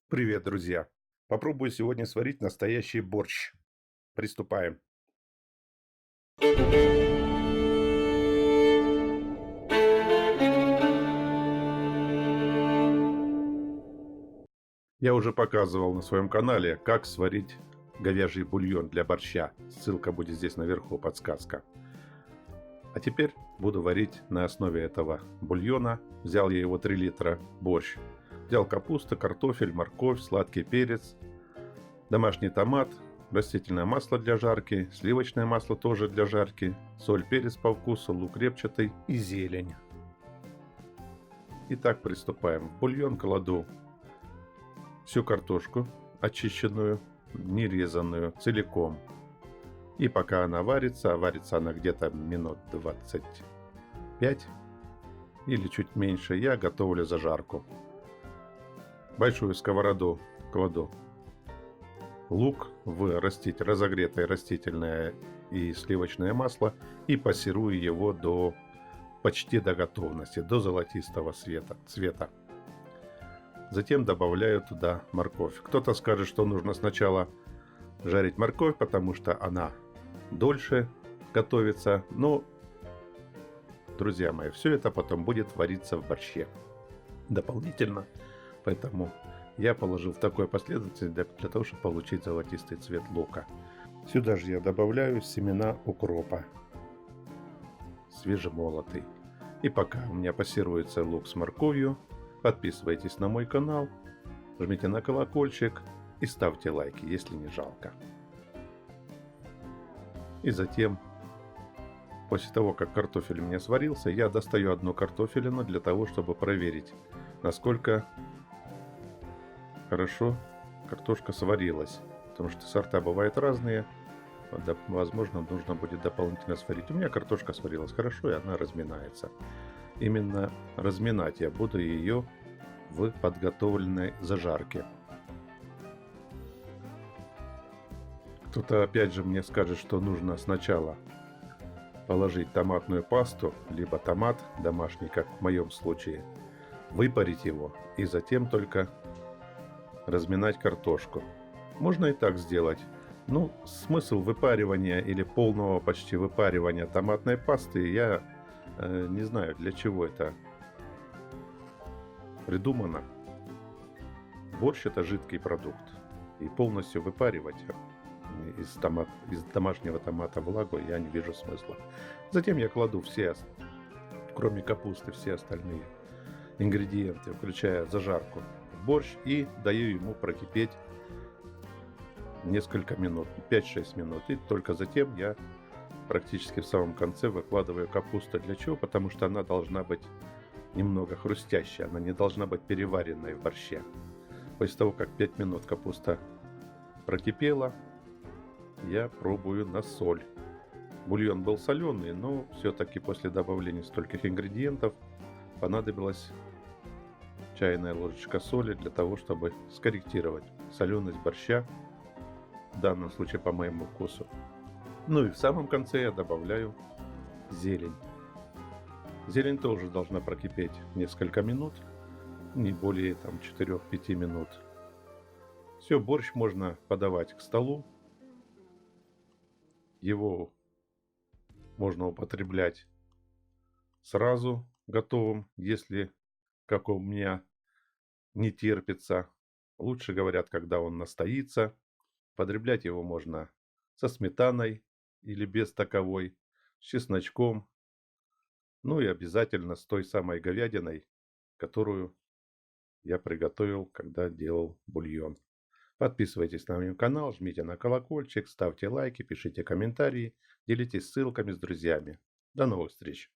Привет, друзья! Попробую сегодня сварить настоящий борщ. Приступаем. Я уже показывал на своем канале, как сварить говяжий бульон для борща. Ссылка будет здесь наверху, подсказка. А теперь буду варить на основе этого бульона. Взял я его 3 литра борщ. Взял капусту, картофель, морковь, сладкий перец, домашний томат, растительное масло для жарки, сливочное масло тоже для жарки, соль, перец по вкусу, лук репчатый и зелень. Итак, приступаем. В бульон кладу всю картошку, очищенную, не резанную, целиком. И пока она варится, а варится она где-то минут 25 или чуть меньше, я готовлю зажарку. В большую сковороду кладу лук в разогретое растительное и сливочное масло и пассерую его почти до готовности, до золотистого цвета. Затем добавляю туда морковь. Кто-то скажет, что нужно сначала жарить морковь, потому что она дольше готовится. Но, друзья мои, все это потом будет вариться в борще дополнительно. Поэтому я положил в такой последовательности для того, чтобы получить золотистый цвет лука. Сюда же я добавляю семена укропа, свежемолотый. И пока у меня пассируется лук с морковью, подписывайтесь на мой канал, жмите на колокольчик и ставьте лайки, если не жалко. И затем, после того, как картофель у меня сварился, я достаю одну картофелину для того, чтобы проверить, насколько хорошо картошка сварилась. Потому что сорта бывают разные. Возможно, нужно будет дополнительно сварить. У меня картошка сварилась хорошо, и она разминается. Именно разминать я буду ее в подготовленной зажарке. Кто-то опять же мне скажет, что нужно сначала положить томатную пасту, либо томат домашний, как в моем случае, выпарить его и затем только разминать картошку. Можно и так сделать. Ну, смысл выпаривания или полного почти выпаривания томатной пасты, я не знаю, для чего это придумано. Борщ — это жидкий продукт. И полностью выпаривать из домашнего томата влагу я не вижу смысла. Затем я кладу кроме капусты, все остальные ингредиенты, включая зажарку, в борщ и даю ему прокипеть несколько минут, 5-6 минут. И только затем я практически в самом конце выкладываю капусту. Для чего? Потому что она должна быть немного хрустящая, она не должна быть переваренной в борще. После того, как 5 минут капуста прокипела, я пробую на соль. Бульон был соленый, но все-таки после добавления стольких ингредиентов понадобилась чайная ложечка соли для того, чтобы скорректировать соленость борща, в данном случае по моему вкусу. Ну и в самом конце я добавляю зелень. Зелень тоже должна прокипеть несколько минут, не более 4-5 минут. Все, борщ можно подавать к столу. Его можно употреблять сразу готовым, если, как у меня, не терпится. Лучше, говорят, когда он настоится. Потреблять его можно со сметаной или без таковой, с чесночком. Ну и обязательно с той самой говядиной, которую я приготовил, когда делал бульон. Подписывайтесь на мой канал, жмите на колокольчик, ставьте лайки, пишите комментарии, делитесь ссылками с друзьями. До новых встреч!